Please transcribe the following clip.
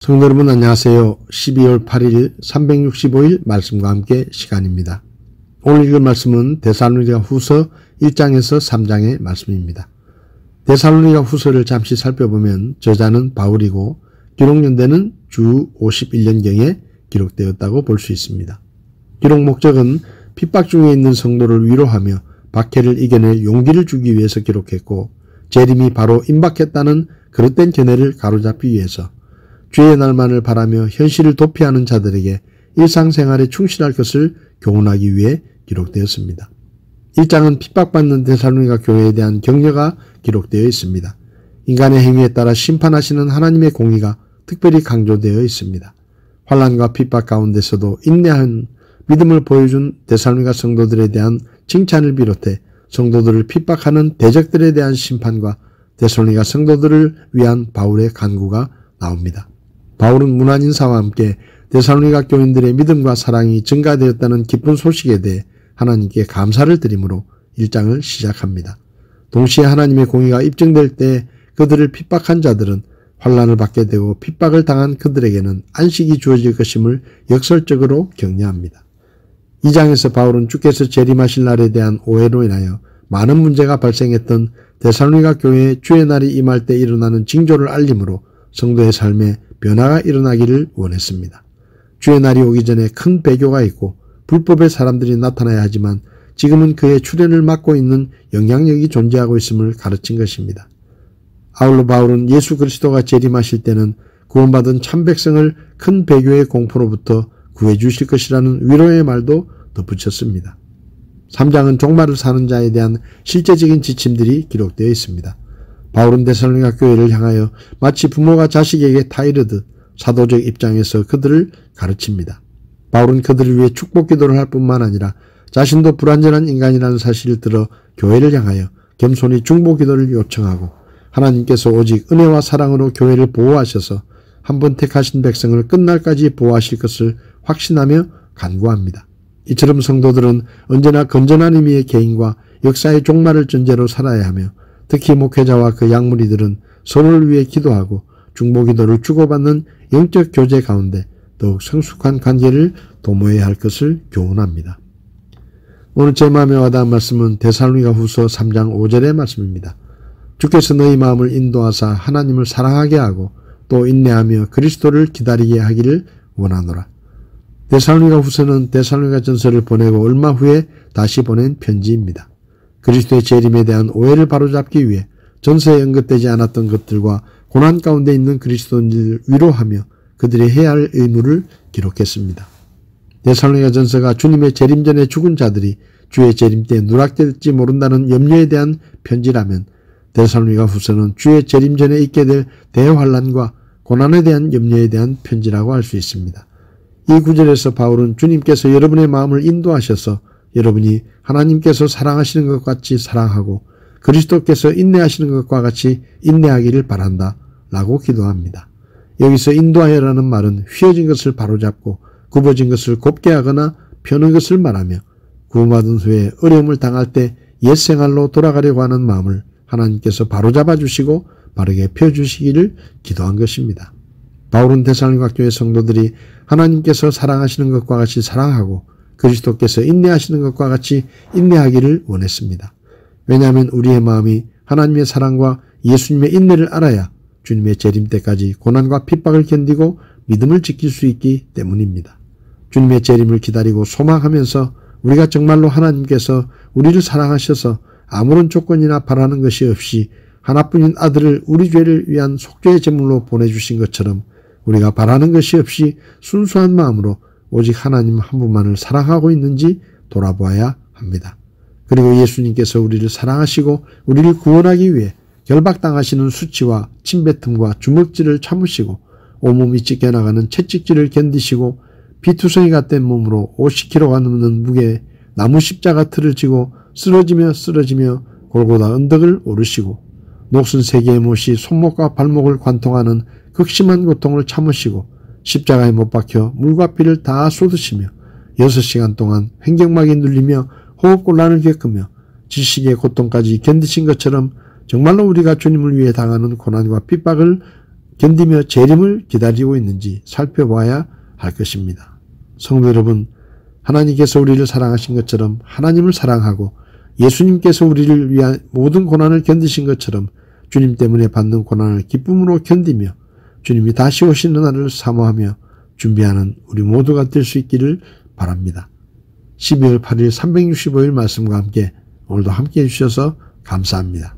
성도 여러분 안녕하세요. 12월 8일 365일 말씀과 함께 시간입니다. 오늘 읽을 말씀은 데살로니가 후서 1장에서 3장의 말씀입니다. 데살로니가 후서를 잠시 살펴보면 저자는 바울이고 기록 연대는 주 51년경에 기록되었다고 볼 수 있습니다. 기록 목적은 핍박 중에 있는 성도를 위로하며 박해를 이겨낼 용기를 주기 위해서 기록했고 재림이 바로 임박했다는 그릇된 견해를 가로잡기 위해서 주의 날만을 바라며 현실을 도피하는 자들에게 일상생활에 충실할 것을 교훈하기 위해 기록되었습니다. 1장은 핍박받는 데살로니가 교회에 대한 격려가 기록되어 있습니다. 인간의 행위에 따라 심판하시는 하나님의 공의가 특별히 강조되어 있습니다. 환난과 핍박 가운데서도 인내한 믿음을 보여준 데살로니가 성도들에 대한 칭찬을 비롯해 성도들을 핍박하는 대적들에 대한 심판과 데살로니가 성도들을 위한 바울의 간구가 나옵니다. 바울은 문안 인사와 함께 데살로니가 교인들의 믿음과 사랑이 증가되었다는 기쁜 소식에 대해 하나님께 감사를 드리므로 1장을 시작합니다. 동시에 하나님의 공의가 입증될 때 그들을 핍박한 자들은 환난을 받게 되고 핍박을 당한 그들에게는 안식이 주어질 것임을 역설적으로 격려합니다. 2장에서 바울은 주께서 재림하실 날에 대한 오해로 인하여 많은 문제가 발생했던 데살로니가 교회에 주의 날이 임할 때 일어나는 징조를 알림으로 성도의 삶에 변화가 일어나기를 원했습니다. 주의 날이 오기 전에 큰 배교가 있고 불법의 사람들이 나타나야 하지만 지금은 그의 출현을 막고 있는 영향력이 존재하고 있음을 가르친 것입니다. 아울러 바울은 예수 그리스도가 재림하실 때는 구원받은 참 백성을 큰 배교의 공포로부터 구해 주실 것이라는 위로의 말도 덧붙였습니다. 3장은 종말을 사는 자에 대한 실제적인 지침들이 기록되어 있습니다. 바울은 데살로니가 교회를 향하여 마치 부모가 자식에게 타이르듯 사도적 입장에서 그들을 가르칩니다. 바울은 그들을 위해 축복 기도를 할 뿐만 아니라 자신도 불완전한 인간이라는 사실을 들어 교회를 향하여 겸손히 중보 기도를 요청하고 하나님께서 오직 은혜와 사랑으로 교회를 보호하셔서 한번 택하신 백성을 끝날까지 보호하실 것을 확신하며 간구합니다. 이처럼 성도들은 언제나 건전한 의미의 개인과 역사의 종말을 전제로 살아야 하며 특히 목회자와 그 약무리들은 서로를 위해 기도하고 중보기도를 주고받는 영적 교제 가운데 더욱 성숙한 관계를 도모해야 할 것을 교훈합니다. 오늘 제 마음에 와닿은 말씀은 데살로니가 후서 3장 5절의 말씀입니다. 주께서 너희 마음을 인도하사 하나님을 사랑하게 하고 또 인내하며 그리스도를 기다리게 하기를 원하노라. 데살로니가 후서는 데살로니가 전서를 보내고 얼마 후에 다시 보낸 편지입니다. 그리스도의 재림에 대한 오해를 바로잡기 위해 전서에 언급되지 않았던 것들과 고난 가운데 있는 그리스도인들을 위로하며 그들이 해야 할 의무를 기록했습니다. 데살로니가 전서가 주님의 재림 전에 죽은 자들이 주의 재림 때 누락될지 모른다는 염려에 대한 편지라면 데살로니가 후서는 주의 재림 전에 있게 될 대환난과 고난에 대한 염려에 대한 편지라고 할 수 있습니다. 이 구절에서 바울은 주님께서 여러분의 마음을 인도하셔서 여러분이 하나님께서 사랑하시는 것 같이 사랑하고 그리스도께서 인내하시는 것과 같이 인내하기를 바란다 라고 기도합니다. 여기서 인도하여라는 말은 휘어진 것을 바로잡고 굽어진 것을 곱게 하거나 펴는 것을 말하며 구원받은 후에 어려움을 당할 때 옛생활로 돌아가려고 하는 마음을 하나님께서 바로잡아 주시고 바르게 펴주시기를 기도한 것입니다. 바울은 데살로니가 교회 성도들이 하나님께서 사랑하시는 것과 같이 사랑하고 그리스도께서 인내하시는 것과 같이 인내하기를 원했습니다. 왜냐하면 우리의 마음이 하나님의 사랑과 예수님의 인내를 알아야 주님의 재림 때까지 고난과 핍박을 견디고 믿음을 지킬 수 있기 때문입니다. 주님의 재림을 기다리고 소망하면서 우리가 정말로 하나님께서 우리를 사랑하셔서 아무런 조건이나 바라는 것이 없이 하나뿐인 아들을 우리 죄를 위한 속죄의 제물로 보내주신 것처럼 우리가 바라는 것이 없이 순수한 마음으로 오직 하나님 한 분만을 사랑하고 있는지 돌아보아야 합니다. 그리고 예수님께서 우리를 사랑하시고 우리를 구원하기 위해 결박당하시는 수치와 침뱉음과 주먹질을 참으시고 온몸이 찢겨나가는 채찍질을 견디시고 비투성이가 된 몸으로 50kg가 넘는 무게 나무 십자가 틀을 지고 쓰러지며 골고다 언덕을 오르시고 녹슨 3개의 못이 손목과 발목을 관통하는 극심한 고통을 참으시고 십자가에 못 박혀 물과 피를 다 쏟으시며 6시간 동안 횡격막이 눌리며 호흡곤란을 겪으며 질식의 고통까지 견디신 것처럼 정말로 우리가 주님을 위해 당하는 고난과 핍박을 견디며 재림을 기다리고 있는지 살펴봐야 할 것입니다. 성도 여러분, 하나님께서 우리를 사랑하신 것처럼 하나님을 사랑하고 예수님께서 우리를 위한 모든 고난을 견디신 것처럼 주님 때문에 받는 고난을 기쁨으로 견디며 주님이 다시 오시는 날을 사모하며 준비하는 우리 모두가 될 수 있기를 바랍니다. 12월 8일 365일 말씀과 함께 오늘도 함께해 주셔서 감사합니다.